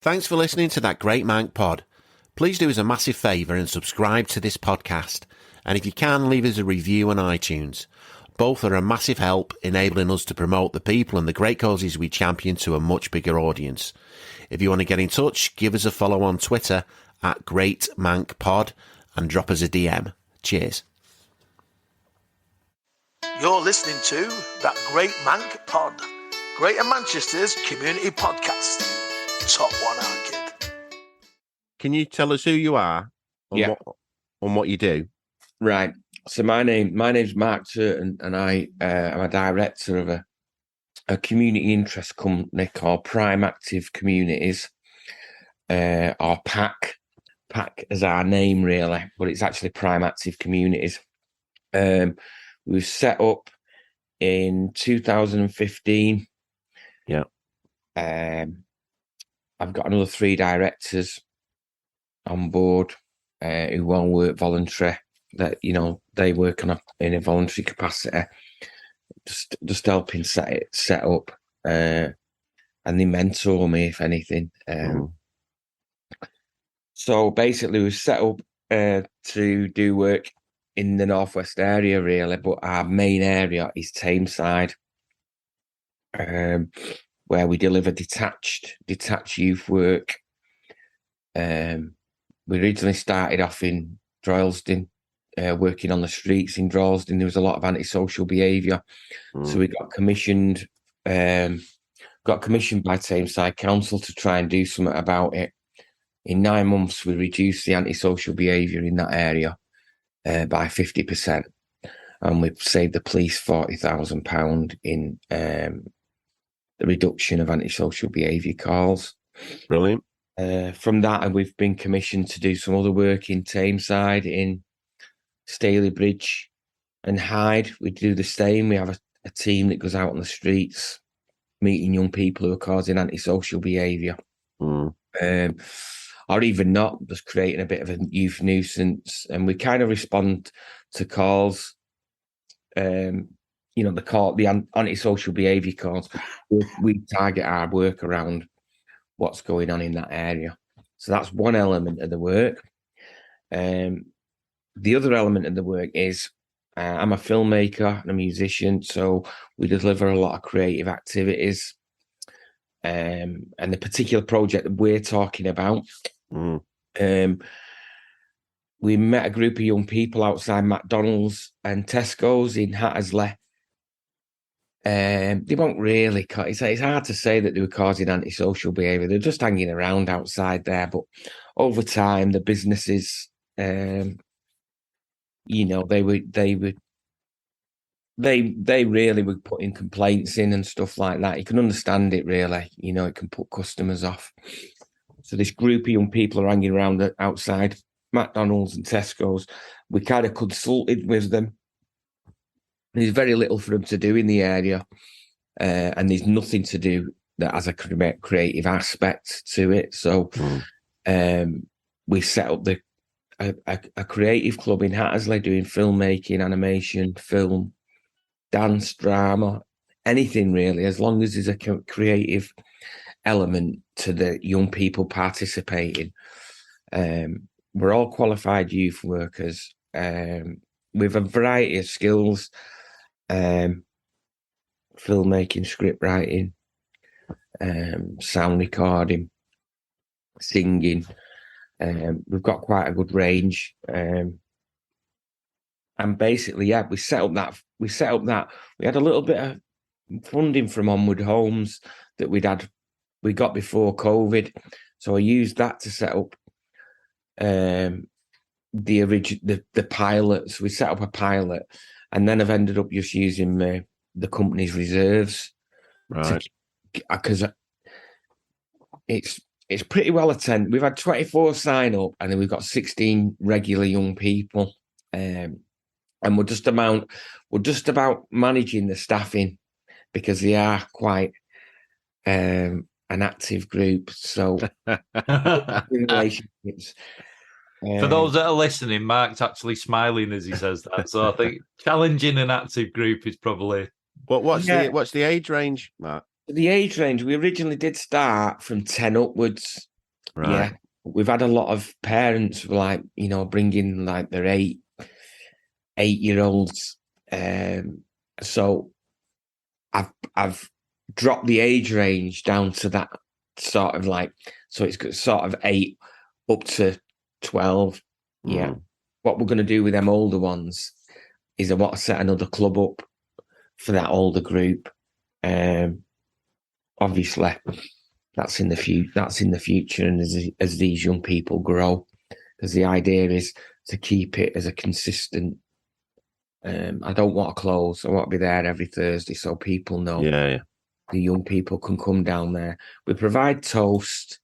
Thanks for listening to That Great Mank Pod. Please do us a massive favour and subscribe to this podcast. And if you can, leave us a review on iTunes. Both are a massive help, enabling us to promote the people and the great causes we champion to a much bigger audience. If you want to get in touch, give us a follow on Twitter at Great Mank Pod and drop us a DM. Cheers. You're listening to That Great Mank Pod, Greater Manchester's community podcast. Top one, our kid. Can you tell us who you are and what you do? Right. So my name's Mark Turton, and I am a director of a community interest company called Prime Active Communities, or PAC. PAC is our name, really, but it's actually Prime Active Communities. We set up in 2015. Yeah. I've got another 3 directors on board who all work voluntary. That they work in a voluntary capacity, just helping set up, and they mentor me if anything. So basically, we've set up to do work in the northwest area, really, but our main area is Tameside, where we deliver detached youth work. We originally started off in Droylsden, working on the streets in Droylsden. There was a lot of antisocial behaviour, so we got commissioned by Tameside Council to try and do something about it. In 9 months, we reduced the antisocial behaviour in that area by 50%, and we've saved the police £40,000 in the reduction of antisocial behaviour calls. Brilliant. From that, we've been commissioned to do some other work in Tameside, in Stalybridge and Hyde. We do the same. We have a team that goes out on the streets, meeting young people who are causing antisocial behaviour. Or even not, just creating a bit of a youth nuisance. And we kind of respond to calls, the antisocial behaviour calls. We target our work around what's going on in that area. So that's one element of the work. The other element of the work is I'm a filmmaker and a musician, so we deliver a lot of creative activities. And the particular project that we're talking about, we met a group of young people outside McDonald's and Tesco's in Hattersley. They weren't really, it's hard to say that they were causing antisocial behaviour. They're just hanging around outside there. But over time, the businesses, they really were putting complaints in and stuff like that. You can understand it, really. It can put customers off. So this group of young people are hanging around outside McDonald's and Tesco's. We kind of consulted with them. There's very little for them to do in the area, and there's nothing to do that has a creative aspect to it. So we set up a creative club in Hattersley doing filmmaking, animation, film, dance, drama, anything really, as long as there's a creative element to the young people participating. We're all qualified youth workers with a variety of skills, filmmaking, script writing, sound recording, singing. We've got quite a good range. And basically, we set up that. We had a little bit of funding from Onward Homes that we got before COVID. So I used that to set up the pilots. We set up a pilot, and then I've ended up just using the company's reserves, right? Because it's pretty well attended. We've had 24 sign up, and then we've got 16 regular young people, and we're just about managing the staffing because they are quite an active group. So relationships. For those that are listening, Mark's actually smiling as he says that. So I think challenging an active group is probably. What's the age range, Mark? The age range, we originally did start from 10 upwards. Right. Yeah, we've had a lot of parents like, bringing like their 8-year-olds. So I've dropped the age range down to that sort of like, so it's got sort of 8 up to 12. Yeah. What we're going to do with them older ones is I want to set another club up for that older group. Obviously, that's in the future, and as these young people grow, because the idea is to keep it as a consistent. I don't want to close. I want to be there every Thursday, so people know. Yeah. The young people can come down there. We provide toast,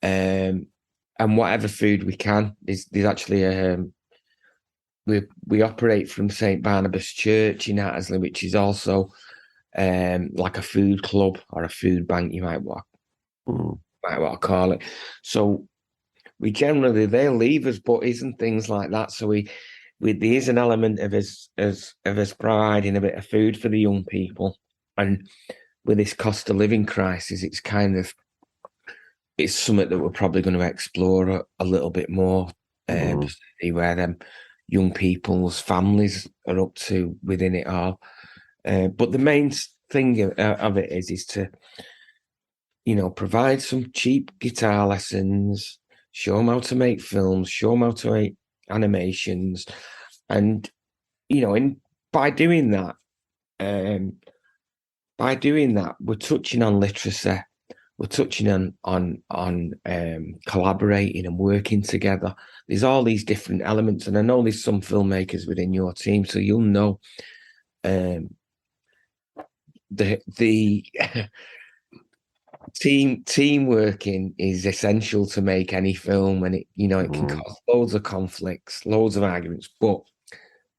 and whatever food we can. There's actually we operate from St Barnabas Church in Hattersley, which is also like a food club or a food bank, you might want to call it. So we generally, they'll leave us butties and things like that. So we there is an element of us providing a bit of food for the young people. And with this cost of living crisis, it's something that we're probably going to explore a little bit more, to see where them young people's families are up to within it all. But the main thing of it is to, provide some cheap guitar lessons, show them how to make films, show them how to make animations. And, by doing that, we're touching on literacy. We're touching on collaborating and working together. There's all these different elements, and I know there's some filmmakers within your team, so you'll know the team working is essential to make any film, and it can cause loads of conflicts, loads of arguments. But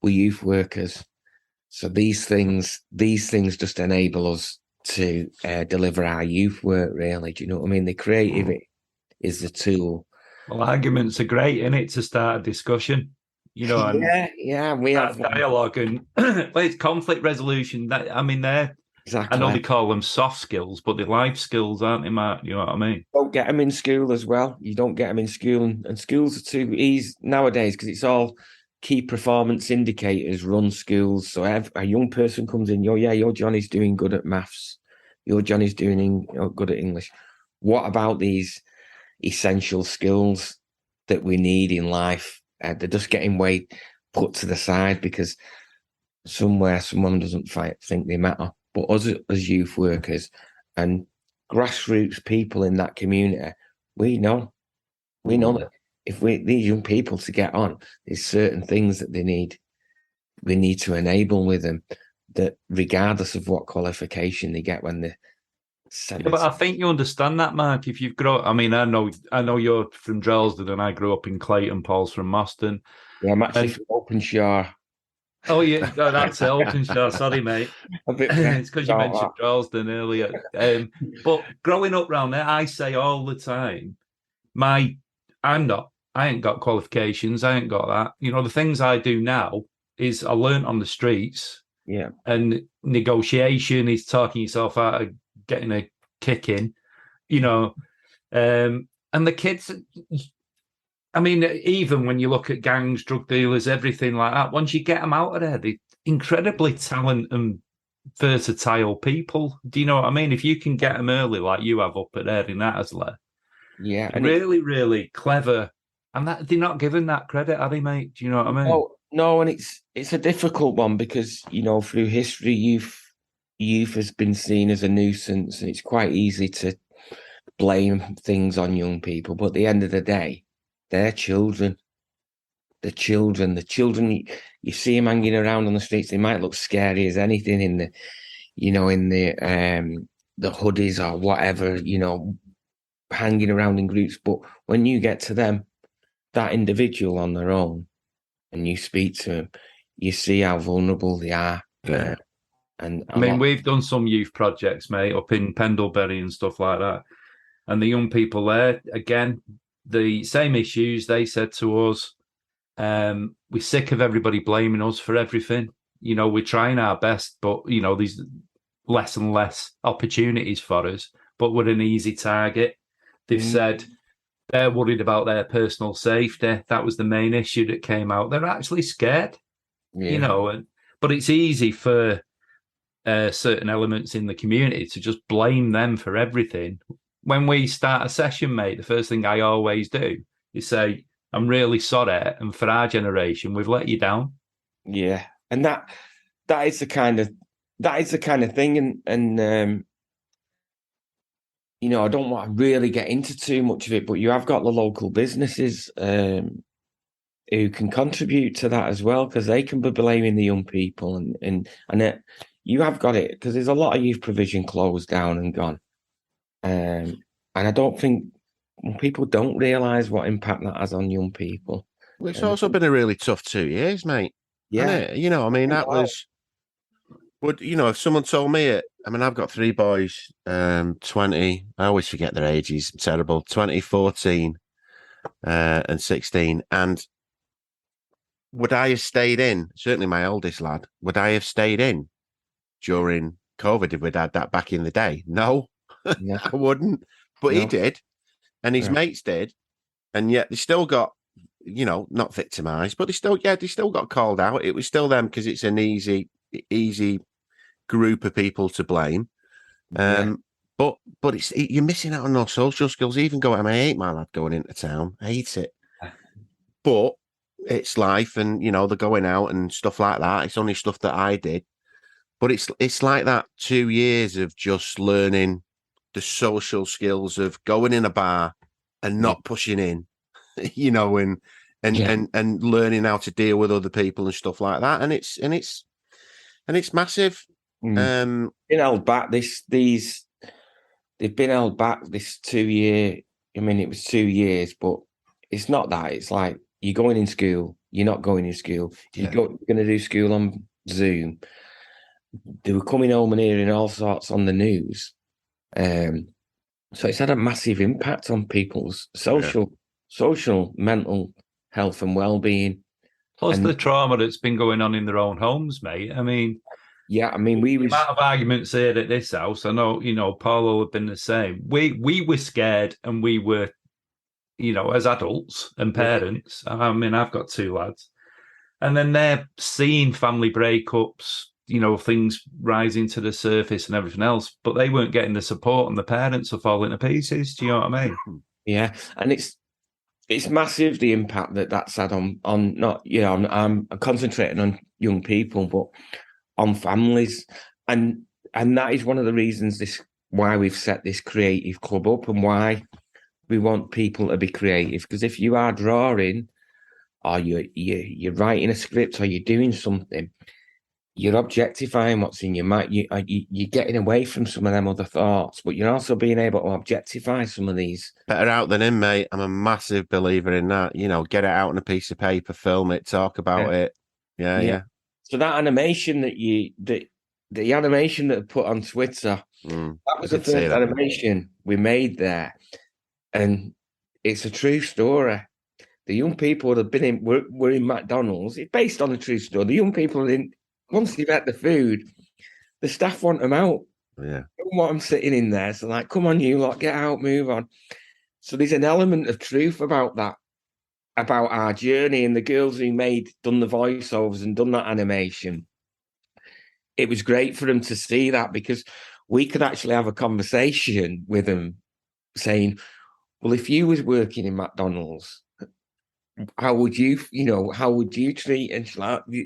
we're youth workers, so these things just enable us to deliver our youth work, really. Do you know what I mean? The creativity is the tool. Well, arguments are great, isn't it, to start a discussion? We have dialogue and it's conflict resolution. They're exactly. I know they call them soft skills, but they're life skills, aren't they, Mark? You know what I mean? Don't get them in school as well. You don't get them in school, and schools are too easy nowadays because it's all key performance indicators run schools. So a young person comes in, your Johnny's doing good at maths, your Johnny's doing good at English. What about these essential skills that we need in life? They're just getting put to the side because someone doesn't think they matter. But us as youth workers and grassroots people in that community, we know that if these young people to get on, there's certain things that we need to enable with them, that regardless of what qualification they get when they're 17. But I think you understand that, Mark. If you've grown, I know you're from Drelsden and I grew up in Clayton. Paul's from Moston. Yeah, I'm actually from Openshaw. Oh yeah, no, that's it, Openshaw. Sorry, mate. It's because you mentioned Drelsden earlier. But growing up round there, I say all the time, I ain't got qualifications. I ain't got that. The things I do now is I learnt on the streets. Yeah. And negotiation is talking yourself out of getting a kick in, and the kids, even when you look at gangs, drug dealers, everything like that, once you get them out of there, they're incredibly talented and versatile people. Do you know what I mean? If you can get them early, like you have up at there in Hattersley, and really, really clever, and that they're not given that credit, are they, mate? Do you know what I mean? No, and it's a difficult one because through history, youth has been seen as a nuisance, and it's quite easy to blame things on young people. But at the end of the day, they're children. The children, you see them hanging around on the streets. They might look scary as anything in the hoodies or whatever, hanging around in groups. But when you get to them, that individual on their own, and you speak to them, you see how vulnerable they are. Yeah. And we've done some youth projects, mate, up in Pendlebury and stuff like that. And the young people there, again, the same issues. They said to us, we're sick of everybody blaming us for everything. We're trying our best, but, there's less and less opportunities for us, but we're an easy target. They've said, They're worried about their personal safety. That was the main issue that came out. They're actually scared, but it's easy for certain elements in the community to just blame them for everything. When we start a session, mate, the first thing I always do is say, I'm really sorry, and for our generation, we've let you down. Yeah, and that is the kind of thing, and I don't want to really get into too much of it, but you have got the local businesses who can contribute to that as well, because they can be blaming the young people, and you have got it, because there's a lot of youth provision closed down and gone, and I don't think people don't realise what impact that has on young people. Well, it's also been a really tough 2 years, mate. Yeah, that was. If someone told me I've got 3 boys, 20, I always forget their ages, terrible, 20, 14, and 16. And would I have stayed in, certainly my oldest lad, would I have stayed in during COVID if we'd had that back in the day? No, I wouldn't. But he did, and his mates did, and yet they still got, not victimised, but they still got called out. It was still them because it's an easy group of people to blame. But you're missing out on those social skills. Even I hate my lad going into town. I hate it. But it's life, and they're going out and stuff like that. It's only stuff that I did. But it's like that 2 years of just learning the social skills of going in a bar and not pushing in, and learning how to deal with other people and stuff like that. And it's massive. Been held back they've been held back this 2 year. I mean, it was 2 years, but it's not that. It's like you're going in school, you're not going in school. You're going to do school on Zoom. They were coming home and hearing all sorts on the news. So it's had a massive impact on people's social, mental health and well-being. Plus the trauma that's been going on in their own homes, mate. I mean, the amount of arguments here at this house, I know, Paulo have been the same. We were scared, and we were, as adults and parents. I mean, I've got 2 lads, and then they're seeing family breakups, things rising to the surface and everything else, but they weren't getting the support, and the parents are falling to pieces. Do you know what I mean? Yeah, and it's massive, the impact that's had on not, I'm concentrating on young people, but on families, and that is one of the reasons why we've set this creative club up, and why we want people to be creative. Because if you are drawing, or you're writing a script, or you're doing something, you're objectifying what's in your mind. You're getting away from some of them other thoughts, but you're also being able to objectify some of these. Better out than in, mate. I'm a massive believer in that. Get it out on a piece of paper, film it, talk about it. Yeah. So that animation the animation that I put on Twitter, that was the first animation we made there, and it's a true story. The young people that have been were in McDonald's. It's based on a true story. The young people once they've had the food, the staff want them out. Yeah, They don't want them sitting in there. So like, come on, you lot, get out, move on. So there's an element of truth about that, about our journey, and the girls who done the voiceovers and done that animation. It was great for them to see that, because we could actually have a conversation with them saying, well, if you was working in McDonald's, how would you treat,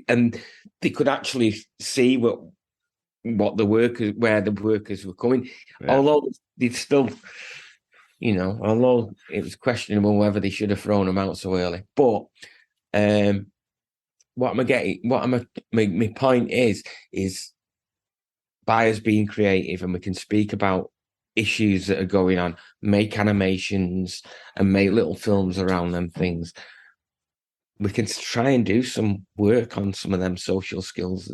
and they could actually see where the workers were coming. Although they'd still, although it was questionable whether they should have thrown them out so early. But my point is by us being creative, and we can speak about issues that are going on, make animations and make little films around them things. We can try and do some work on some of them social skills.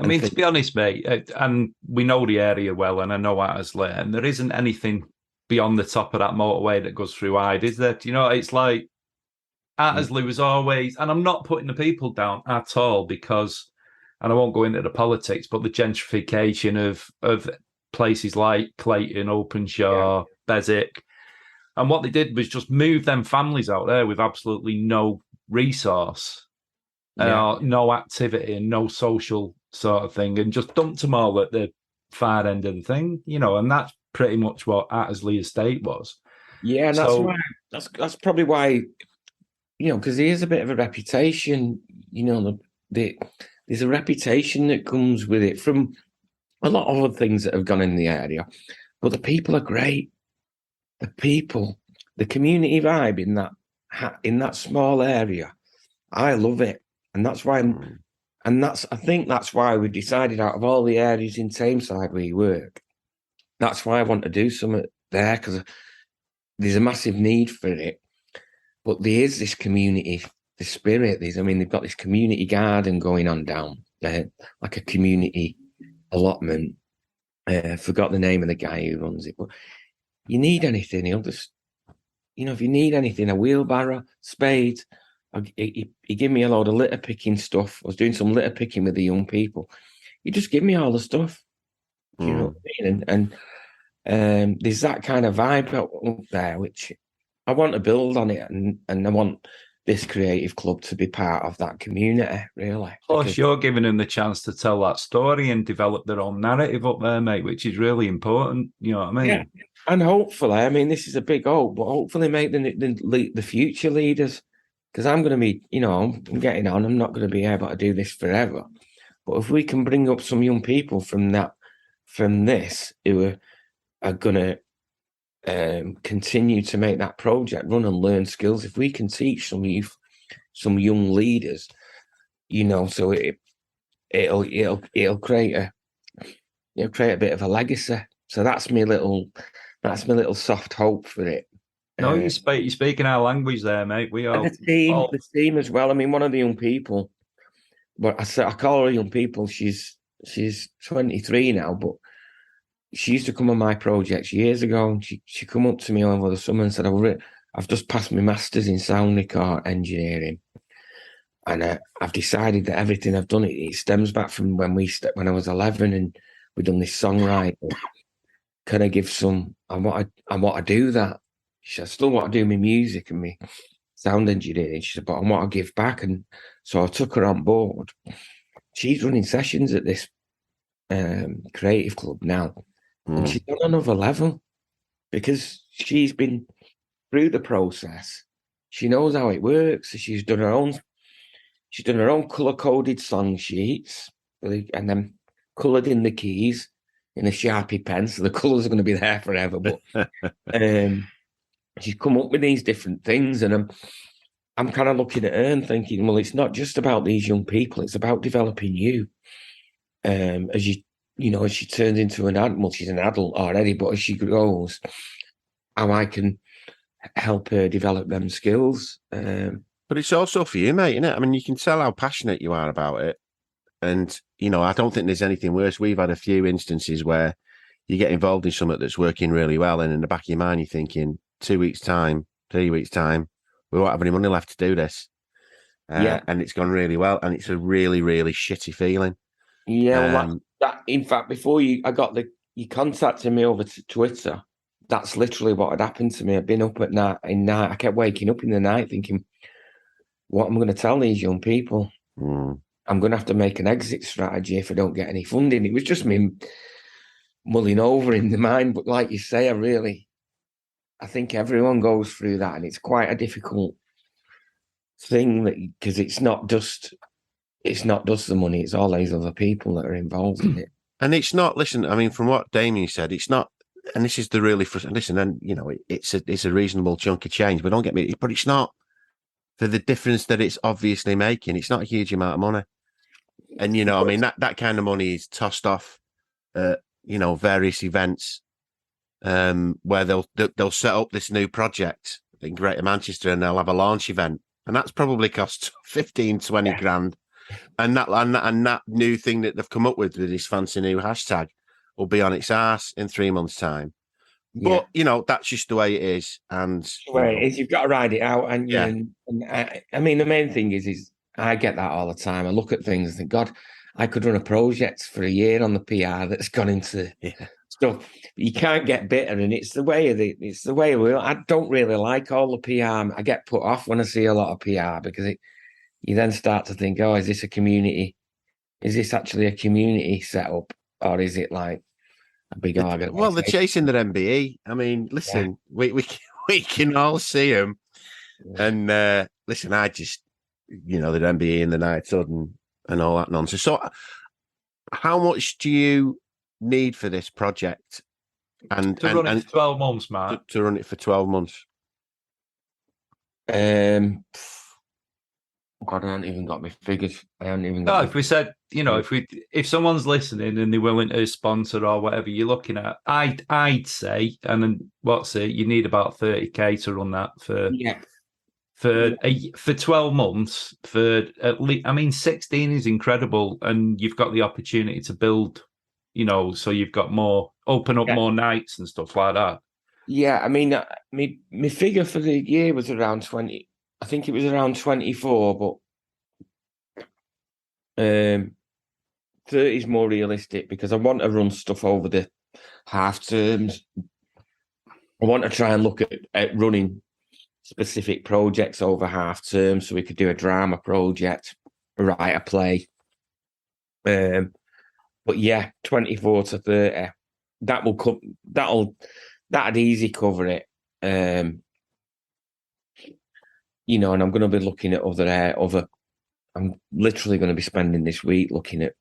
To be honest, mate, and we know the area well, and I know Attersley, and there isn't anything beyond the top of that motorway that goes through Hyde, is there? It's like Attersley was always, and I'm not putting the people down at all, because, and I won't go into the politics, but the gentrification of places like Clayton, Openshaw, Beswick, And what they did was just move them families out there with absolutely no resource, no activity and no social sort of thing, and just dumped them all at the far end of the thing, and that's pretty much what Attersley Estate was. Yeah, and that's probably why, because he has a bit of a reputation, there's a reputation that comes with it from a lot of other things that have gone in the area. But the people are great. The people, the community vibe in that small area, I love it. And that's why I think that's why we decided, out of all the areas in Tameside where you work, that's why I want to do something there, because there's a massive need for it. But there is this community, the spirit. They've got this community garden going on down there, like a community allotment. Forgot the name of the guy who runs it. But you need anything, he'll just, if you need anything, a wheelbarrow, spade. He gave me a load of litter picking stuff. I was doing some litter picking with the young people. You just give me all the stuff. You know what I mean? And there's that kind of vibe up there, which I want to build on it, and I want this creative club to be part of that community, really. Plus, you're giving them the chance to tell that story and develop their own narrative up there, mate, which is really important. You know what I mean? Yeah. And hopefully, this is a big hope, but hopefully make the future leaders, because I'm going to be, I'm getting on. I'm not going to be able to do this forever. But if we can bring up some young people from this, who are going to continue to make that project run and learn skills, if we can teach some youth, some young leaders, so it'll create a bit of a legacy. So that's my little soft hope for it. No, you're speaking our language there, mate. We are the team as well. One of the young people, but I call her young people. She's 23 now, but she used to come on my projects years ago, and she come up to me over the summer and said, "I've just passed my masters in sound record engineering, and I've decided that everything I've done it stems back from when I was 11, and we done this songwriting. Can I give some? I want to do that." She said, "I still want to do my music and my sound engineering." She said, "But I want to give back," and so I took her on board. She's running sessions at this creative club now. And she's on another level because she's been through the process. She knows how it works. So she's done her own color-coded song sheets, and then coloured in the keys in a Sharpie pen. So the colours are going to be there forever. But she's come up with these different things, and I'm kind of looking at her and thinking, well, it's not just about these young people. It's about developing you as she turns into an adult. Well, she's an adult already, but as she grows, how I can help her develop them skills. But it's also for you, mate, isn't it? You can tell how passionate you are about it. And, I don't think there's anything worse. We've had a few instances where you get involved in something that's working really well, and in the back of your mind, you're thinking 2 weeks' time, 3 weeks' time, we won't have any money left to do this. And it's gone really well, and it's a really, really shitty feeling. Yeah, that in fact, before you contacted me over to Twitter, that's literally what had happened to me. I'd been up at night. I kept waking up in the night thinking, what am I going to tell these young people? I'm going to have to make an exit strategy if I don't get any funding. It was just me mulling over in the mind. But like you say, I think everyone goes through that, and it's quite a difficult thing because it's not just the money, it's all these other people that are involved in it. And it's not, listen, from what Damien said, it's not, and this is the really, listen, and it's a reasonable chunk of change, but don't get me, but it's not for the difference that it's obviously making. It's not a huge amount of money. And, that kind of money is tossed off at, various events where they'll set up this new project in Greater Manchester, and they'll have a launch event. And that's probably cost 15, 20 grand. And that new thing that they've come up with this fancy new hashtag will be on its arse in 3 months' time. But that's just the way it is. And the way it is, you've got to ride it out. And the main thing is I get that all the time. I look at things and think, God, I could run a project for a year on the PR that's gone into stuff. You can't get bitter, and it's the way of it's the way of it. I don't really like all the PR. I get put off when I see a lot of PR because you then start to think, oh, is this a community? Is this actually a community setup, or is it like a big organisation? Well, they're chasing their MBE. I mean, listen, we can all see them. And listen, I just, the MBE and the knighthood and all that nonsense. So, how much do you need for this project? And to run it for 12 months, Matt. To run it for 12 months. I haven't even got my figures. I haven't even got. No, if we said, if someone's listening and they're willing to sponsor or whatever you're looking at, I'd say, and then you need about 30k to run that for 12 months. For at least, 16 is incredible, and you've got the opportunity to build, so you've got open up more nights and stuff like that. Yeah, I mean, my figure for the year was around 20. I think it was around 24, but 30 is more realistic because I want to run stuff over the half terms. I want to try and look at running specific projects over half terms, so we could do a drama project, write a play. But yeah, 24 to 30, that'd easy cover it. And I'm going to be looking at I'm literally going to be spending this week looking at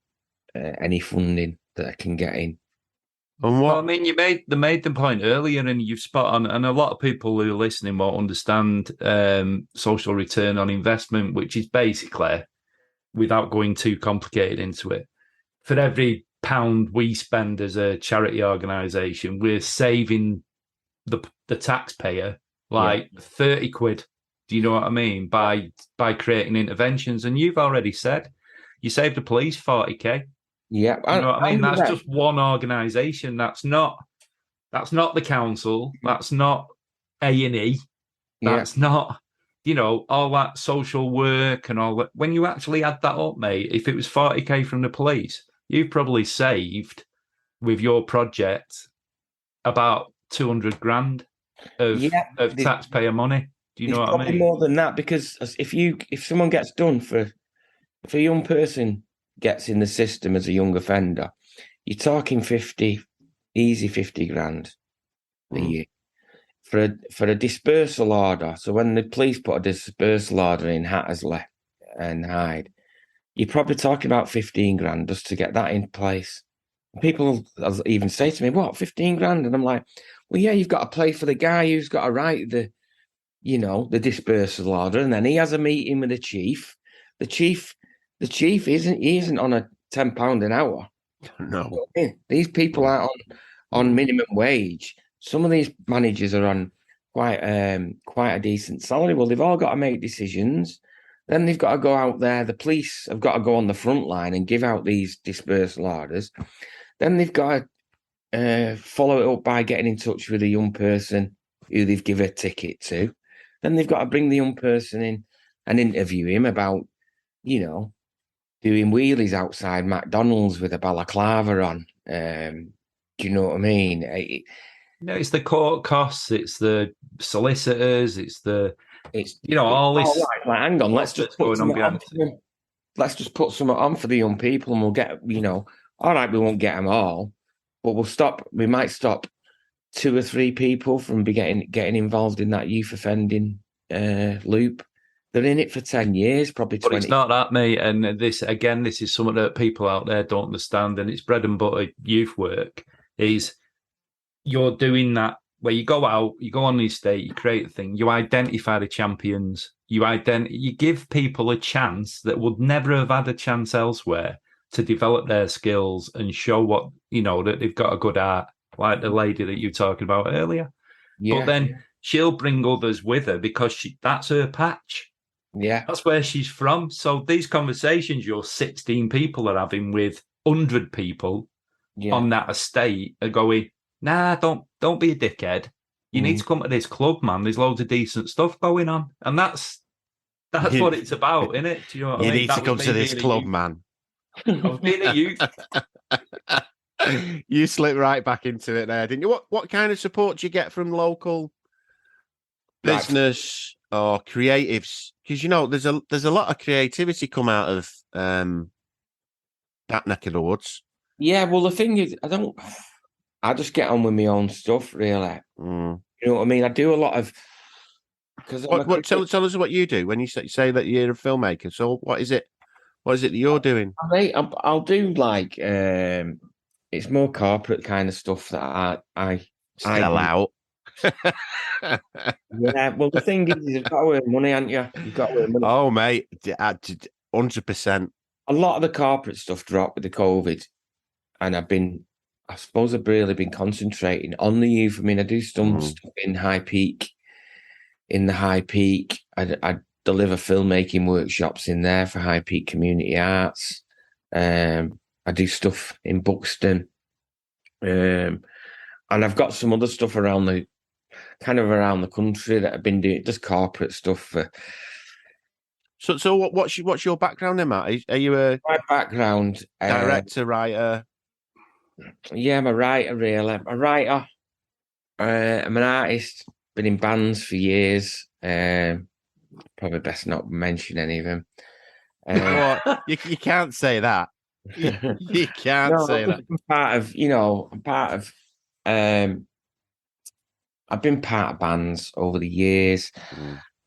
any funding that I can get in. Well, I mean, they made the point earlier, and you've spot on. And a lot of people who are listening won't understand social return on investment, which is basically, without going too complicated into it, for every pound we spend as a charity organisation, we're saving the taxpayer 30 quid. Do you know what I mean? By creating interventions. And you've already said you saved the police 40k. Yeah. You know what I mean? That's just one organisation. That's not the council. That's not A&E. That's not, all that social work and all that. When you actually add that up, mate, if it was 40k from the police, you've probably saved with your project about 200 grand of taxpayer money. Do you know what I mean? More than that, because if someone gets done if a young person gets in the system as a young offender, you're talking 50 grand a year for a dispersal order. So when the police put a dispersal order in Hattersley and Hyde, you're probably talking about 15 grand just to get that in place. People even say to me, "What, 15 grand?" And I'm like, "Well, yeah, you've got to play for the guy who's got to write the dispersal order, and then he has a meeting with the chief. The chief isn't on a £10 an hour. No, these people aren't on minimum wage. Some of these managers are on quite a decent salary. Well, they've all got to make decisions. Then they've got to go out there. The police have got to go on the front line and give out these dispersal orders. Then they've got to follow it up by getting in touch with a young person who they've given a ticket to. Then they've got to bring the young person in and interview him about, doing wheelies outside McDonald's with a balaclava on. Do you know what I mean? It's the court costs, it's the solicitors, it's all this. Right, hang on, let's just put something on for the young people, and we'll get, all right, we won't get them all, but we might stop 2 or 3 people from getting involved in that youth offending loop. They're in it for 10 years, probably 20. But it's not that, mate. And this is something that people out there don't understand. And it's bread and butter youth work. Is you're doing that where you go out, you go on the estate, you create a thing, you identify the champions, you give people a chance that would never have had a chance elsewhere to develop their skills and show what, that they've got a good art. Like the lady that you were talking about earlier. Yeah. But then she'll bring others with her because that's her patch. Yeah. That's where she's from. So these conversations your 16 people are having with 100 people on that estate are going, nah, don't be a dickhead. You need to come to this club, man. There's loads of decent stuff going on. And that's what it's about, isn't it? Do you know what I mean? You need to come to this club, man. I was being a youth. You slipped right back into it there, didn't you? What kind of support do you get from local business or creatives? Because there's a lot of creativity come out of that neck of the woods. Yeah, well, the thing is, I just get on with my own stuff, really. Mm. You know what I mean? I do a lot of because Tell us what you do when you say that you're a filmmaker. So what is it? What is it that you're doing? I'll do like it's more corporate kind of stuff that I Sell out. Yeah, well, the thing is, you've got to earn money, haven't you? You've got to earn money. Oh, mate, 100%. A lot of the corporate stuff dropped with the COVID, and I suppose I've really been concentrating on the youth. I mean, I do some stuff in High Peak. In the High Peak, I deliver filmmaking workshops in there for High Peak Community Arts. I do stuff in Buxton, and I've got some other stuff around the country that I've been doing, just corporate stuff for. So what's your background then, Matt? Are you My background, director, writer? Yeah, I'm a writer, really. I'm a writer. I'm an artist. Been in bands for years. Probably best not mention any of them. You can't say that. You can't say that. I've been part of bands over the years.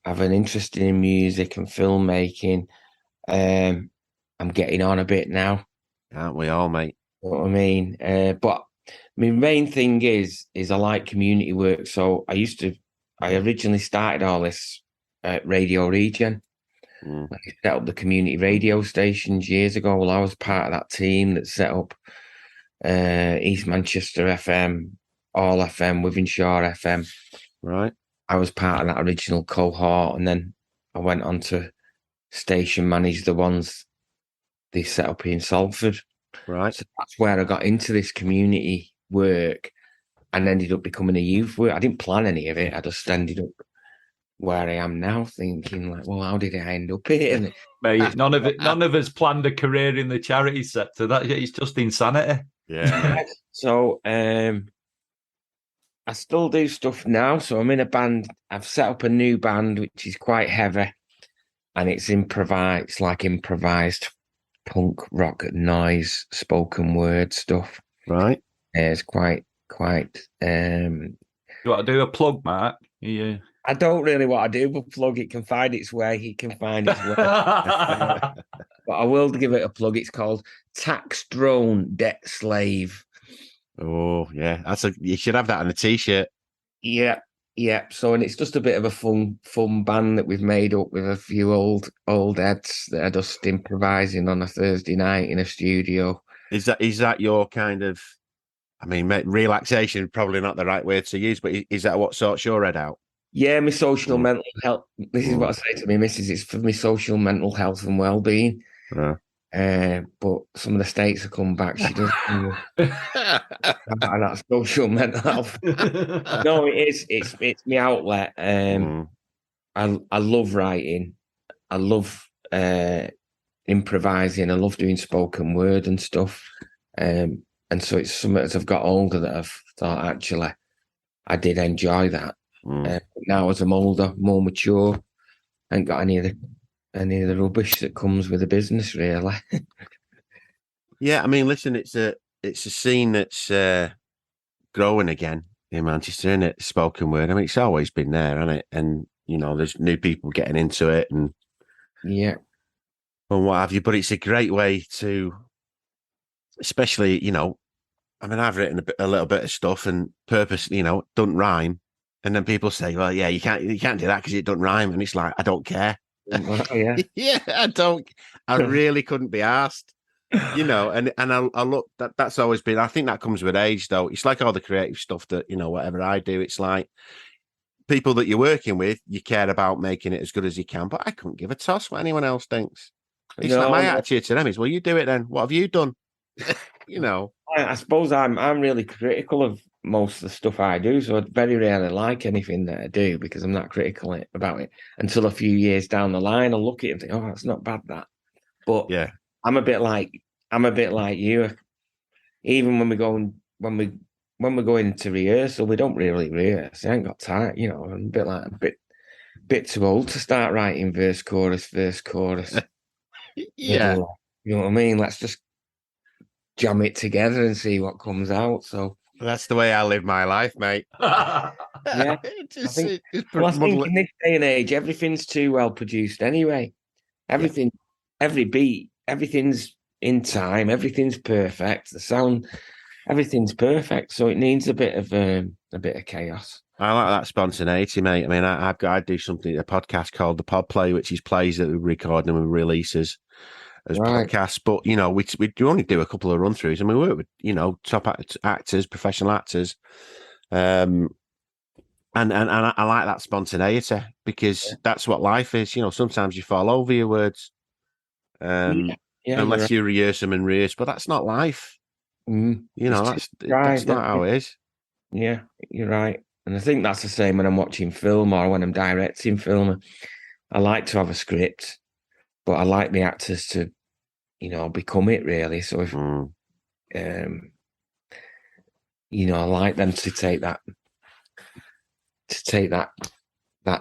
I've an interest in music and filmmaking. I'm getting on a bit now. Aren't we all, mate? You know what I mean? But my main thing is I like community work. So I originally started all this at Radio Region. I set up the community radio stations years ago. Well, I was part of that team that set up East Manchester FM, All FM, Wivenshaw FM. Right. I was part of that original cohort, and then I went on to station manage the ones they set up in Salford. Right. So that's where I got into this community work and ended up becoming a youth work. I didn't plan any of it. I just ended up where I am now, thinking like, well, how did I end up here? Mate, none of us planned a career in the charity sector. That it's just insanity. Yeah. So I still do stuff now. So I'm in a band. I've set up a new band which is quite heavy, and it's improvised. It's like improvised punk rock noise, spoken word stuff. Right. It's quite. You want to do a plug, Mark? Yeah. I don't really want to do a plug. It can find its way. He can find its way. But I will give it a plug. It's called Tax Drone Debt Slave. Oh yeah, you should have that on a t-shirt. Yeah. So, and it's just a bit of a fun band that we've made up with a few old heads that are just improvising on a Thursday night in a studio. Is that your kind of? I mean, relaxation probably not the right word to use, but is that what sorts your head out? Yeah, my social mental health. This is what I say to my missus. It's for my social mental health and well-being. But some of the states have come back. She does. And that's social mental health. No, it is. It's my outlet. I love writing. I love improvising. I love doing spoken word and stuff. And so it's something as I've got older that I've thought actually I did enjoy that. Now as I'm older, more mature, I ain't got any of the rubbish that comes with the business, really. Yeah, I mean, listen, it's a scene that's growing again in Manchester, isn't it? Spoken word. I mean, it's always been there, hasn't it? And there's new people getting into it, and yeah, and what have you. But it's a great way to, especially, I mean, I've written a little bit of stuff and purposely, doesn't rhyme. And then people say, well, yeah, you can't do that because it doesn't rhyme. And it's like, I don't care. Yeah. Yeah, I really couldn't be asked, and I look, that's always been, I think that comes with age though. It's like all the creative stuff that, whatever I do, it's like people that you're working with, you care about making it as good as you can, but I couldn't give a toss what anyone else thinks. It's like my attitude to them is, well, you do it then. What have you done? I suppose I'm really critical of most of the stuff I do, so I very rarely like anything that I do because I'm not critical about it until a few years down the line. I'll look at it and think, oh, that's not bad, that. But yeah, I'm a bit like you. even when we're going to rehearsal, we don't really rehearse. I ain't got time, you know. I'm a bit too old to start writing verse, chorus, Yeah. middle. You know what I mean? Let's just jam it together and see what comes out. So That's the way I live my life, mate. yeah, I think in this day and age, everything's too well produced anyway. Everything, every beat, everything's in time, everything's perfect. The sound, everything's perfect. So it needs a bit of chaos. I like that spontaneity, mate. I mean, I do something, a podcast called The Pod Play, which is plays that we record and we releases as podcasts. But, you know, we only do a couple of run throughs and we work with, you know, top actors, professional actors. And I like that spontaneity because that's what life is. You know, sometimes you fall over your words unless you rehearse them and rehearse, but that's not life. You know, that's not how it is. Yeah, you're right. And I think that's the same when I'm watching film or when I'm directing film. I like to have a script, but I like the actors to, you know, become it really. So if, you know, I like them to take that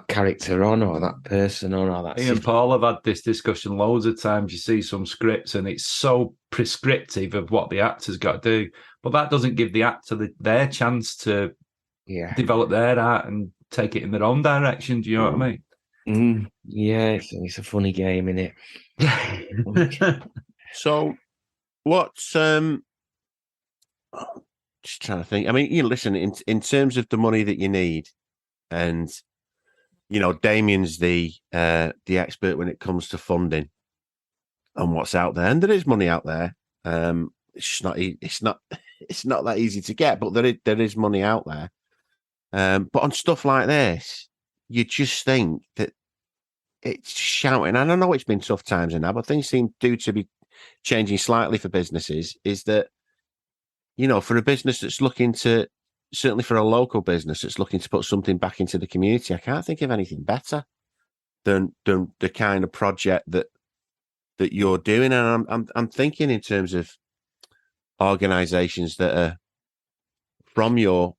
character on or that person on or that. Me and Paul have had this discussion loads of times. You see some scripts and it's so prescriptive of what the actor's got to do, but that doesn't give the actor their chance to develop their art and take it in their own direction. Do you know what I mean? Yeah, it's a funny game, isn't it? So, what's just trying to think. I mean, you listen in terms of the money that you need, and you know, Damien's the expert when it comes to funding and what's out there, and there is money out there. It's just not. It's not that easy to get, but there is money out there. But on stuff like this, you just think that it's shouting. And I know it's been tough times and that, but things seem to be changing slightly for businesses. Is that, you know, for a business that's looking to, certainly for a local business that's looking to put something back into the community, I can't think of anything better than the kind of project that you're doing. And I'm thinking in terms of organisations that are from your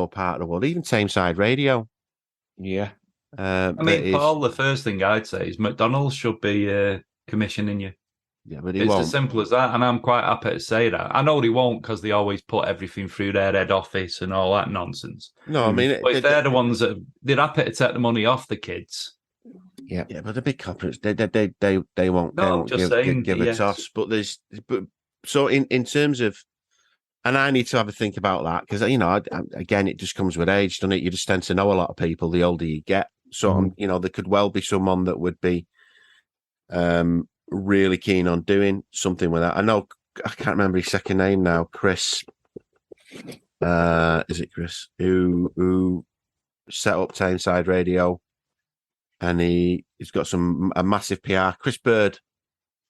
part of the world, even Tameside Radio. Yeah. I mean, Paul, the first thing I'd say is McDonald's should be commissioning you. Yeah, but it's as simple as that, and I'm quite happy to say that. I know they won't because they always put everything through their head office and all that nonsense. No, I mean, but if they're the ones that they're happy to take the money off the kids. Yeah, but the big corporates, they won't. No, give a toss. But so in terms of, and I need to have a think about that because, you know, again, it just comes with age, doesn't it? You just tend to know a lot of people the older you get. So, you know, there could well be someone that would be really keen on doing something with that. I know, I can't remember his second name now. Chris, is it Chris? Who set up Tameside Radio, and he's got a massive PR. Chris Bird.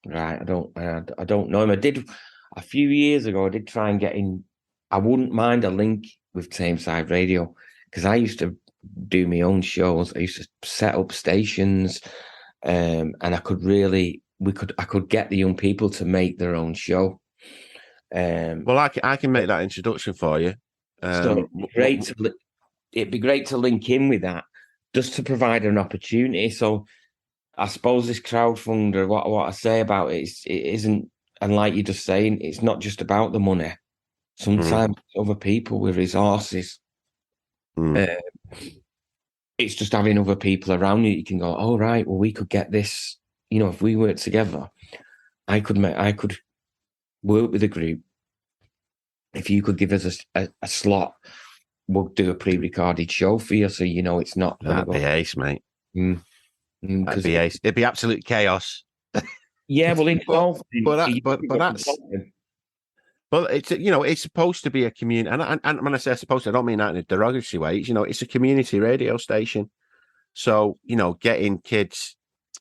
Right, I don't know him. I did a few years ago. I did try and get in. I wouldn't mind a link with Tameside Radio because I used to do my own shows. I used to set up stations, and I could get the young people to make their own show. Well, I can make that introduction for you. So it'd be great to link in with that, just to provide an opportunity. So I suppose this crowdfunder, what I say about it isn't, and like you're just saying, it's not just about the money. Sometimes other people with resources. It's just having other people around you. You can go, oh, right, well, we could get this. You know, if we work together, I could work with a group. If you could give us a slot, we'll do a pre-recorded show for you, so you know it's not. That'd be ace, mate. That'd be ace. It'd be absolute chaos. Yeah, well, but it's, you know, it's supposed to be a community, and when I say supposed to, I don't mean that in a derogatory way. You know, it's a community radio station, so you know, getting kids.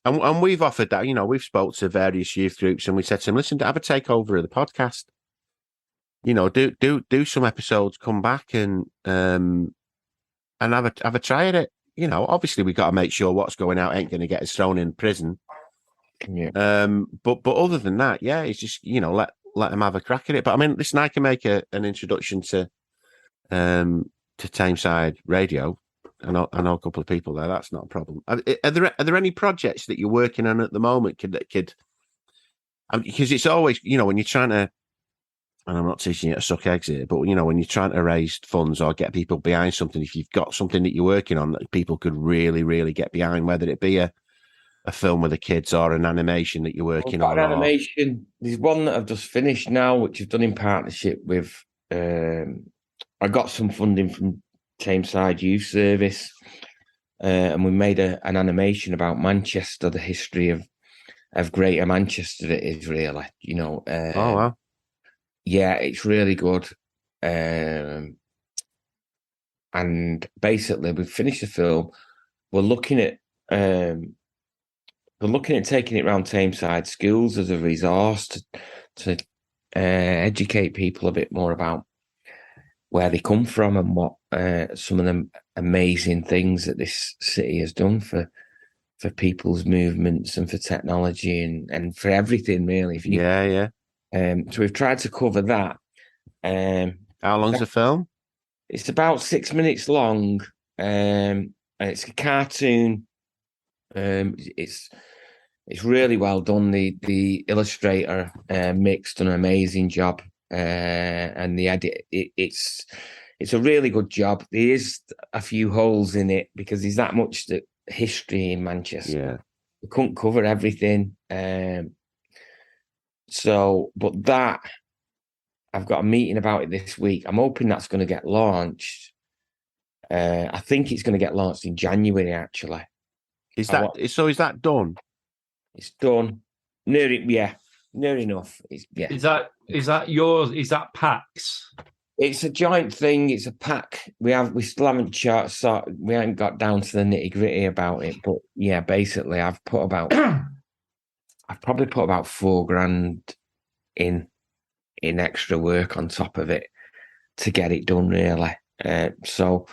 And we've offered that, you know, we've spoke to various youth groups and we said to them, listen, have a takeover of the podcast. You know, do some episodes, come back and have a try at it. You know, obviously we've got to make sure what's going out ain't going to get us thrown in prison. Yeah. But other than that, yeah, it's just, you know, let them have a crack at it. But I mean, listen, I can make an introduction to Tameside Radio. I know a couple of people there. That's not a problem. Are there any projects that you're working on at the moment? Because it's always, when you're trying to, and I'm not teaching you to suck eggs here, but when you're trying to raise funds or get people behind something, if you've got something that you're working on that people could really, really get behind, whether it be a film with the kids or an animation that you're working on. An animation. There's one that I've just finished now, which I've done in partnership with. I got some funding from Tameside Youth Service, and we made an animation about Manchester, the history of Greater Manchester. It is really, oh wow. Yeah, it's really good. And basically, we've finished the film. We're looking at taking it around Tameside schools as a resource to educate people a bit more about where they come from and what some of the amazing things that this city has done for people's movements and for technology and for everything, really. Yeah. So we've tried to cover that. How long's the film? It's about 6 minutes long. And it's a cartoon. It's really well done. The illustrator Mick's done an amazing job, and the edit. It's a really good job. There is a few holes in it because there's that much history in Manchester. Yeah, we couldn't cover everything. But that I've got a meeting about it this week. I'm hoping that's going to get launched. I think it's going to get launched in January. Actually, is that done? It's done. Near enough. Is that yours? Is that PAC's? It's a joint thing. It's a PAC. We still haven't we haven't got down to the nitty gritty about it. But yeah, basically, I've probably put about $4,000 in extra work on top of it to get it done. Really. So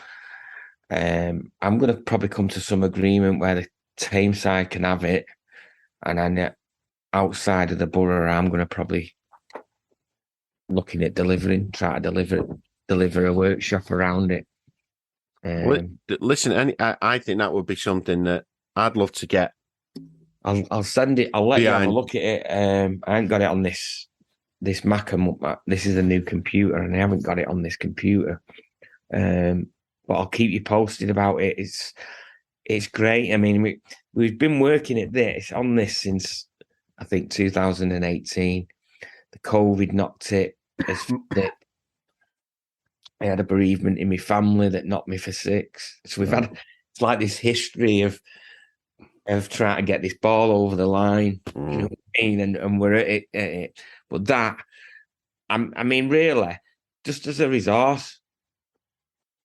I'm going to probably come to some agreement where the Tameside can have it. And then outside of the borough, I'm going to probably looking at try to deliver a workshop around it. Listen, I think that would be something that I'd love to get. I'll send it. I'll let you have a look at it. I ain't got it on this Mac. This is a new computer, and I haven't got it on this computer. But I'll keep you posted about it. It's great. I mean, we've been working at this since I think 2018. The COVID knocked it. I had a bereavement in my family that knocked me for 6. So it's like this history of trying to get this ball over the line. You know what I mean? And we're at it. But that, I mean, really, just as a resource.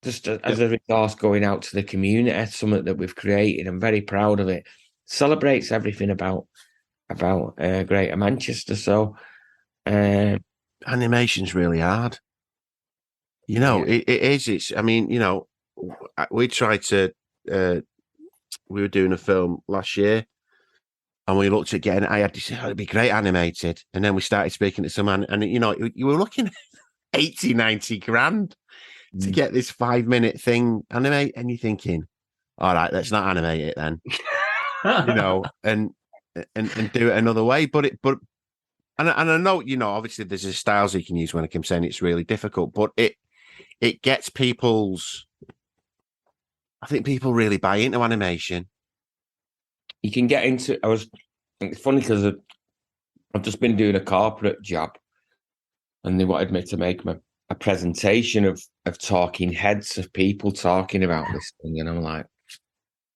As a resource going out to the community, something that we've created. I'm very proud of it. Celebrates everything about Greater Manchester. So animation's really hard. It is. I mean, we tried to. We were doing a film last year, and we looked at getting. I had this. It'd be great animated, and then we started speaking to some man, and you were looking at 80, 90 grand. To get this 5-minute thing animate, and you're thinking, all right, let's not animate it then, and do it another way. But I know, obviously there's a styles you can use when I'm saying it's really difficult, but it gets I think people really buy into animation. You can get into. It's funny because I've just been doing a corporate job, and they wanted me to make a presentation of talking heads of people talking about this thing. And I'm like,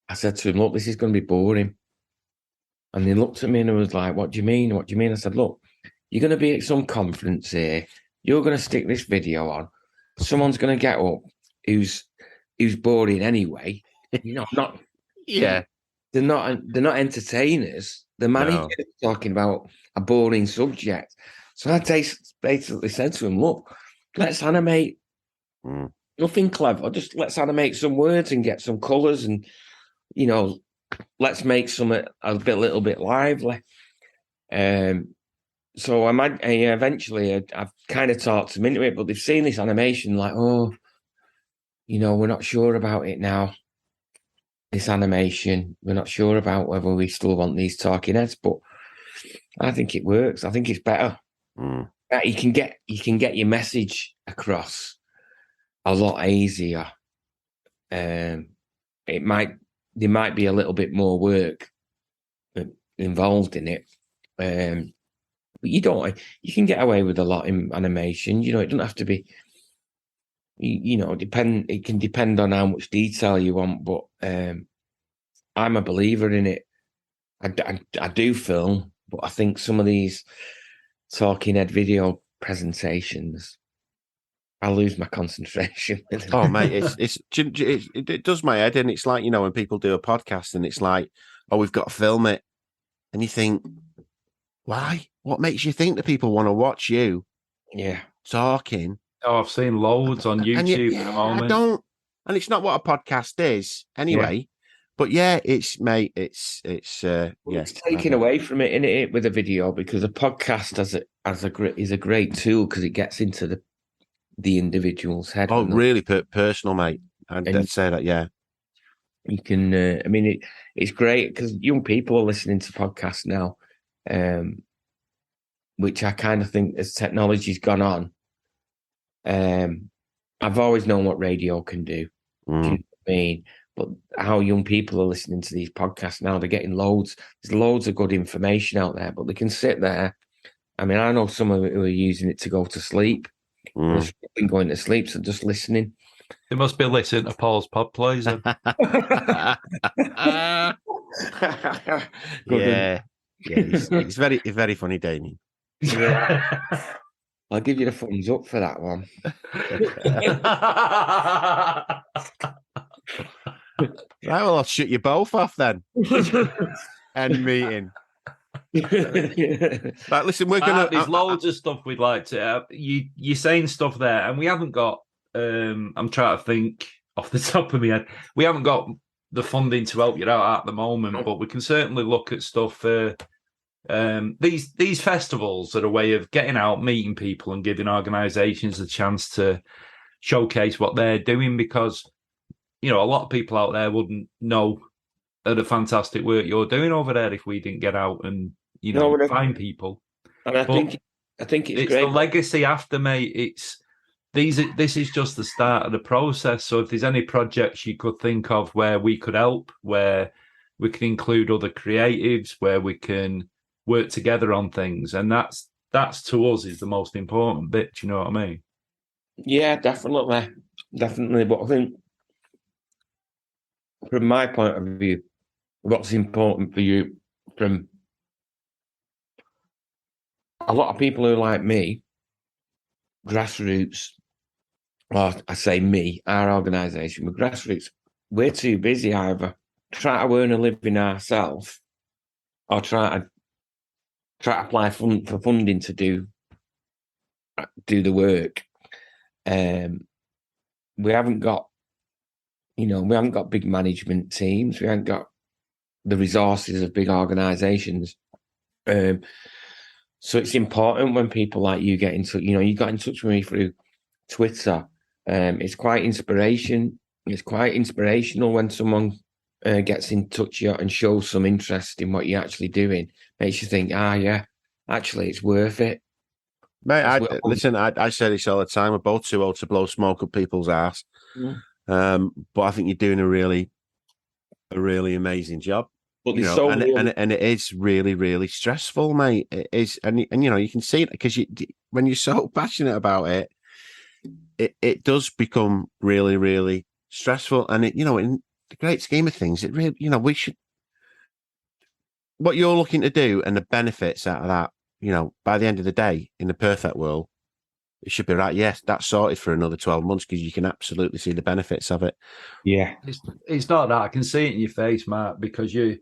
I said to him, look, this is going to be boring. And he looked at me and I was like, what do you mean? What do you mean? I said, look, you're going to be at some conference here. You're going to stick this video on. Someone's going to get up who's boring anyway. Not. Yeah. They're not entertainers. The manager is talking about a boring subject. So I basically said to him, look, let's animate nothing clever. Just let's animate some words and get some colours and, let's make some a little bit lively. So I've kind of talked them into it, but they've seen this animation like, oh, we're not sure about it now. This animation, we're not sure about whether we still want these talking heads, but I think it works. I think it's better. You can get your message across a lot easier. There might be a little bit more work involved in it, but you can get away with a lot in animation. It doesn't have to be. It can depend on how much detail you want, but I'm a believer in it. I do film, but I think some of these talking head video presentations, I lose my concentration. Oh, mate, it does my head in. It's like, when people do a podcast and it's like, oh, we've got to film it. And you think, why? What makes you think that people want to watch you talking? Oh, I've seen loads on YouTube at the moment. I don't, and it's not what a podcast is anyway. Yeah. But yeah, it's taken away from it, isn't it, with a video, because a podcast is a great tool because it gets into the individual's head. Oh, really personal, mate. I'd say that, yeah. You can, it's great because young people are listening to podcasts now, which I kind of think as technology's gone on, I've always known what radio can do. Do you know what I mean? But how young people are listening to these podcasts now, they're getting there's loads of good information out there, but they can sit there. I mean, I know some of it who are using it to go to sleep. They're going to sleep, so just listening. They must be listening to Paul's pod plays. Yeah, it's very, very funny, Damien. Yeah. I'll give you the thumbs up for that one. Right, well, I'll shoot you both off then. End meeting. Right, listen, we're gonna. There's loads of stuff we'd like to. You're saying stuff there, and we haven't got. I'm trying to think off the top of my head. We haven't got the funding to help you out at the moment, but we can certainly look at stuff for these festivals are a way of getting out, meeting people, and giving organisations a chance to showcase what they're doing, because a lot of people out there wouldn't know of the fantastic work you're doing over there if we didn't get out and find people. And I think it's great. The legacy after, mate. This is just the start of the process. So if there's any projects you could think of where we could help, where we can include other creatives, where we can work together on things, and that's to us is the most important bit. Do you know what I mean? Yeah, definitely. But I think from my point of view, what's important for you, from a lot of people who like me, grassroots, or I say me, our organisation, with grassroots, we're too busy either try to earn a living ourselves or try to apply for funding to do the work. We haven't got, big management teams. We haven't got the resources of big organisations. So it's important when people like you get in touch. You got in touch with me through Twitter. It's quite inspirational when someone gets in touch with you and shows some interest in what you're actually doing. Makes you think, yeah, actually, it's worth it. Mate, I say this all the time. We're both too old to blow smoke up people's ass. But I think you're doing a really amazing job. But and it is really, really stressful, mate. It is, and you can see it because when you're so passionate about it, it does become really, really stressful. And in the great scheme of things, it really, we should. What you're looking to do and the benefits out of that, by the end of the day, in the perfect world, it should be right. Yes, that's sorted for another 12 months because you can absolutely see the benefits of it. Yeah, it's not that. I can see it in your face, Mark, because me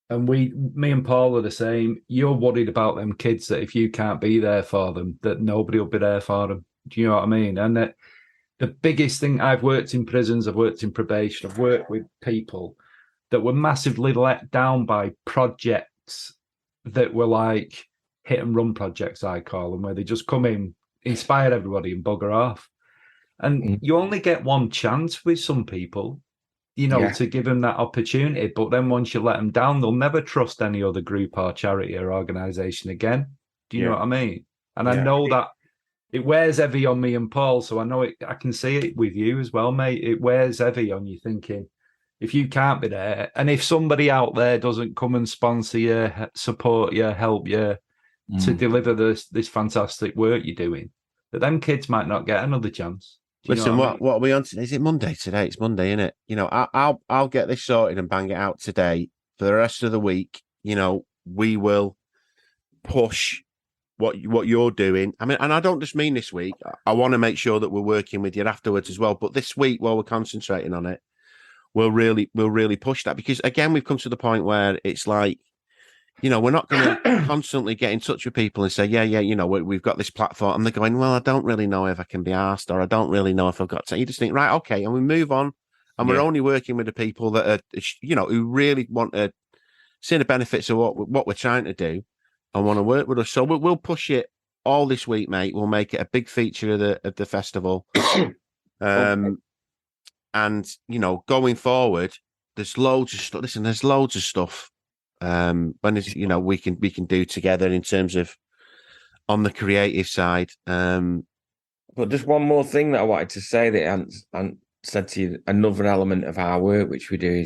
and Paul are the same. You're worried about them kids that if you can't be there for them, that nobody will be there for them. Do you know what I mean? And that the biggest thing, I've worked in prisons, I've worked in probation, I've worked with people that were massively let down by projects that were like, hit and run projects, I call them, where they just come in, inspire everybody and bugger off. And you only get one chance with some people, to give them that opportunity. But then once you let them down, they'll never trust any other group or charity or organisation again. Do you know what I mean? And I know that it wears heavy on me and Paul, so I know it. I can see it with you as well, mate. It wears heavy on you thinking, if you can't be there, and if somebody out there doesn't come and sponsor you, support you, help you to deliver this fantastic work you're doing, that them kids might not get another chance. Listen, what are we on today? Is it Monday today? It's Monday, isn't it? I'll get this sorted and bang it out today. For the rest of the week, we will push what you're doing. I mean, and I don't just mean this week. I want to make sure that we're working with you afterwards as well. But this week, while we're concentrating on it, we'll really push that, because again, we've come to the point where it's like, we're not going to constantly get in touch with people and say, we've got this platform. And they're going, well, I don't really know if I can be asked, or I don't really know if I've got to. You just think, right, okay. And we move on. And we're only working with the people that are, who really want to see the benefits of what we're trying to do and want to work with us. So we'll push it all this week, mate. We'll make it a big feature of the festival. And, going forward, there's loads of stuff. Listen, there's loads of stuff. When it's, we can do together in terms of on the creative side. But just one more thing that I wanted to say that I said to you, another element of our work which we do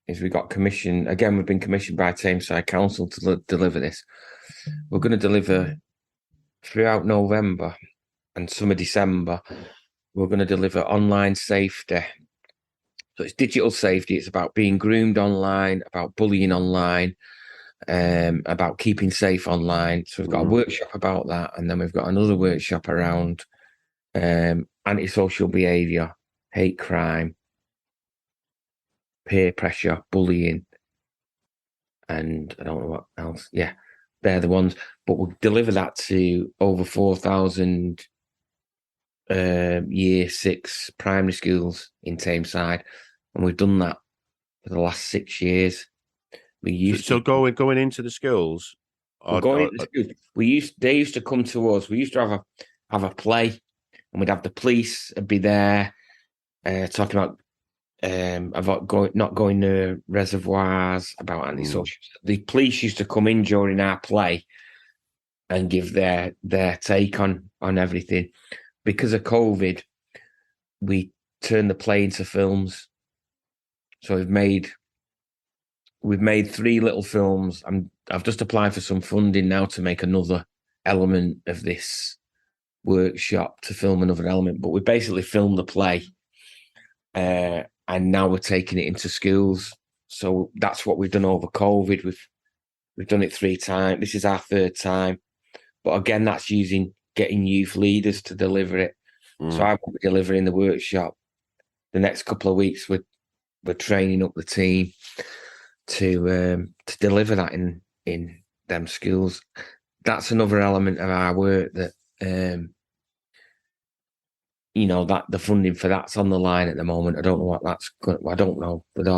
is we got commissioned. Again, we've been commissioned by Tameside Council to deliver this. We're going to deliver throughout November and some of December. We're going to deliver online safety. So it's digital safety. It's about being groomed online, about bullying online, about keeping safe online. So we've got a workshop about that. And then we've got another workshop around antisocial behaviour, hate crime, peer pressure, bullying, and I don't know what else. Yeah, they're the ones. But we'll deliver that to over 4,000 year 6 primary schools in Tameside. And we've done that for the last 6 years. We used to going into the schools. They used to come to us. We used to have a play, and we'd have the police be there, talking about not going to reservoirs, about antisocial. The police used to come in during our play and give their take on everything. Because of COVID, we turned the play into films. So we've made 3 little films. I've just applied for some funding now to make another element of this workshop, to film another element. But we basically filmed the play, and now we're taking it into schools. So that's what we've done over COVID. We've done it 3 times. This is our 3rd time. But again, that's getting youth leaders to deliver it. So I will be delivering the workshop. The next couple of weeks, we're training up the team to deliver that in them schools. That's another element of our work that that the funding for that's on the line at the moment. I don't know what that's going. I don't know with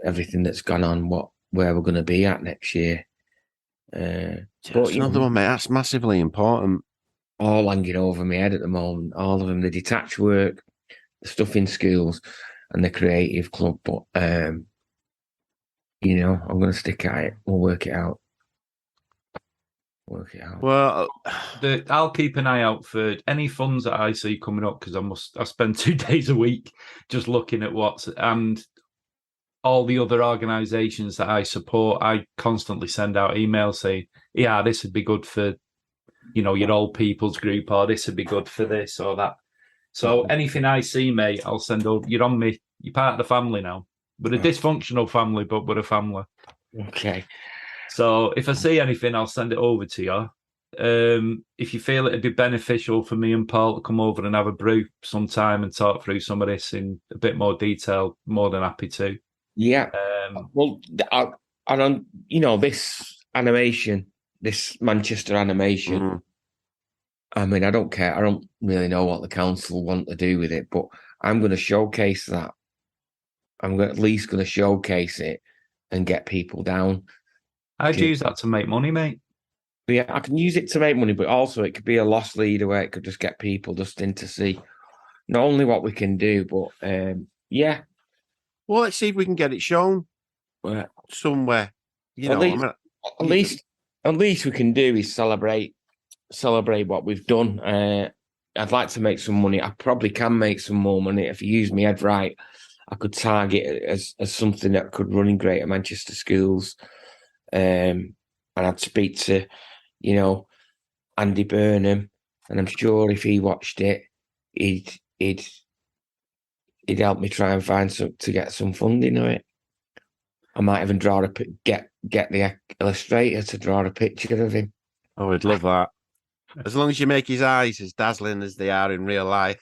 everything that's gone on where we're going to be at next year. That's another one, mate. That's massively important. All hanging over my head at the moment. All of them, the detached work, the stuff in schools, and the creative club. But I'm going to stick at it. We'll work it out. Well, I'll keep an eye out for any funds that I see coming up, because I spend 2 days a week just looking at and all the other organisations that I support. I constantly send out emails saying, "Yeah, this would be good for your old people's group," or "This would be good for this or that." So anything I see, mate, I'll send over. You're on me. You're part of the family now. We're a dysfunctional family, but we're a family. Okay. So if I see anything, I'll send it over to you. If you feel it'd be beneficial for me and Paul to come over and have a brew sometime and talk through some of this in a bit more detail, more than happy to. Yeah. Well, I don't, this animation, this Manchester animation, I mean, I don't care. I don't really know what the council want to do with it, but I'm going to showcase that. I'm at least going to showcase it and get people down. I'd use that to make money, mate. yeah, I can use it to make money, but also it could be a loss leader where it could just get people just in to see not only what we can do, but yeah. Well, let's see if we can get it shown somewhere. At least we can do is celebrate what we've done. I'd like to make some money. I probably can make some more money if you use my head right. I could target it as something that could run in Greater Manchester schools, and I'd speak to, Andy Burnham, and I'm sure if he watched it, he'd help me try and find to get some funding of it. I might even get the illustrator to draw a picture of him. Oh, I'd love that. As long as you make his eyes as dazzling as they are in real life.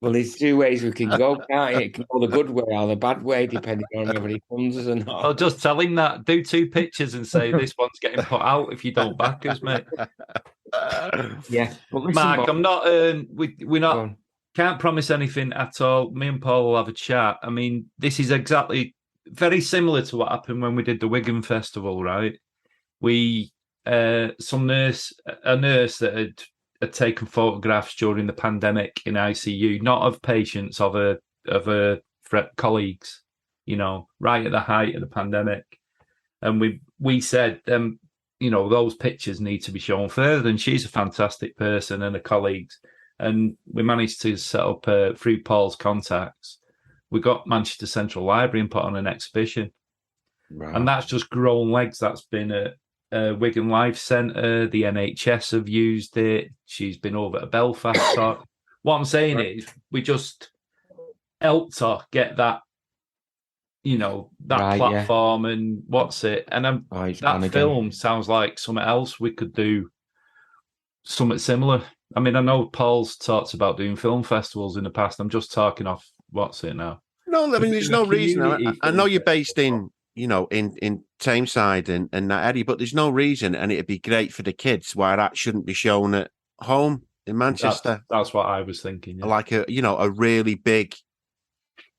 Well, there's two ways we can go, can't it? It can go the good way or the bad way, depending on whether he funds us or not. I'll just tell him that. Do 2 pictures and say this one's getting put out if you don't back us, mate. Yeah. Mark, I'm not... we're not... Can't promise anything at all. Me and Paul will have a chat. I mean, this is exactly... very similar to what happened when we did the Wigan Festival, right? We... a nurse that had taken photographs during the pandemic in ICU, not of patients, of her colleagues, right at the height of the pandemic. And we said, those pictures need to be shown further. And she's a fantastic person and her colleagues. And we managed to set up, through Paul's contacts, we got Manchester Central Library and put on an exhibition. Right. And that's just grown legs. That's been a Wigan Life Centre, the NHS have used it. She's been over at Belfast. So what I'm saying is, we just helped her get that, platform and what's it. And that film sounds like something else we could do, something similar. I mean, I know Paul's talked about doing film festivals in the past. I'm just talking off what's it now. No, I mean, there's no reason. I know you're based in Tameside and that area, but there's no reason, and it'd be great for the kids, why that shouldn't be shown at home in Manchester. That's what I was thinking. Yeah. Like a really big,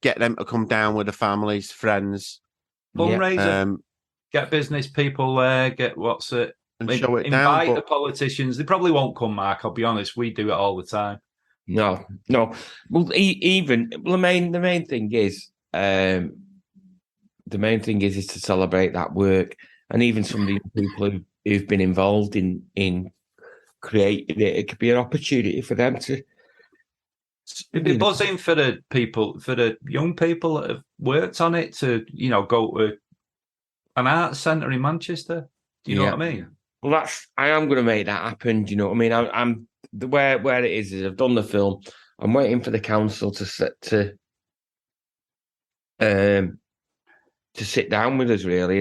get them to come down with the families, friends. Fundraiser. Get business people there, and show it invite down. The politicians. They probably won't come, Mark, I'll be honest. We do it all the time. No. Well, the main thing is, is to celebrate that work, and even some of the people who've been involved in creating it. It could be an opportunity for them to. It'd be buzzing for the young people that have worked on it to go to an arts centre in Manchester. Do you know what I mean? Well, I am going to make that happen. Do you know what I mean? I'm where it is I've done the film. I'm waiting for the council to sit down with us really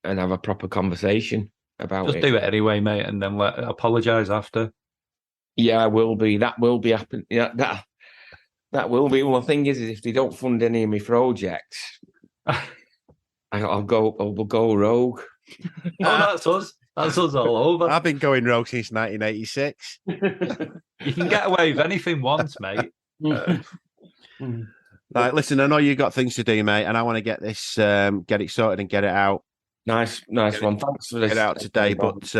and have a proper conversation about it. Just do it anyway, mate, and then apologise after. Yeah, I will be. That will be happening. Yeah, that will be. Well, the thing is if they don't fund any of my projects, we'll go rogue. Oh, that's us. That's us all over. I've been going rogue since 1986. You can get away with anything once, mate. Right, listen, I know you've got things to do, mate, and I want to get this, get it sorted and get it out. Nice one. Thanks for this. Get it out today, but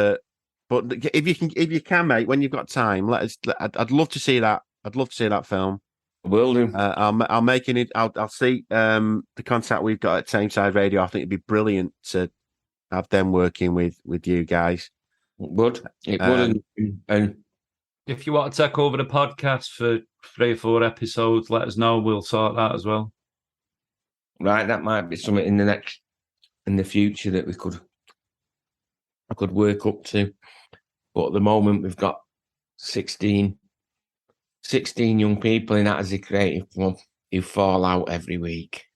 if you can, mate, when you've got time, I'd love to see that. I'd love to see that film. Will do. I'll make it. I'll see the contact we've got at Tameside Radio. I think it'd be brilliant to have them working with you guys. It would. And if you want to take over the podcast for 3 or 4 episodes, let us know. We'll sort that as well. Right, that might be something in the future that I could work up to. But at the moment, we've got 16 young people in that as a creative club who fall out every week.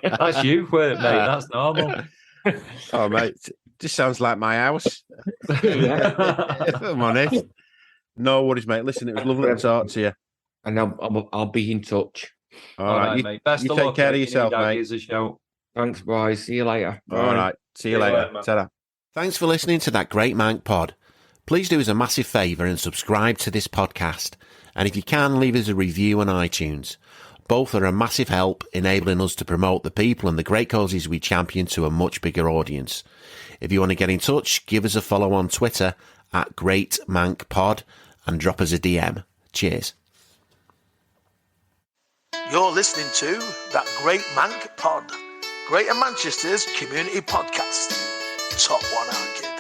That's you, mate. That's normal. Oh, mate, just sounds like my house. If I'm honest. No worries, mate. Listen, it was lovely to talk to you. And I'll be in touch. All right, mate. Best you of take luck, care of yourself, mate. A shout. Thanks, boys. See you later. All right. See you later. Ta-da. Thanks for listening to that Great Mank pod. Please do us a massive favour and subscribe to this podcast. And if you can, leave us a review on iTunes. Both are a massive help, enabling us to promote the people and the great causes we champion to a much bigger audience. If you want to get in touch, give us a follow on Twitter at GreatMankPod and drop us a DM. Cheers. You're listening to That Great Mank Pod, Greater Manchester's community podcast. Top one, our kids.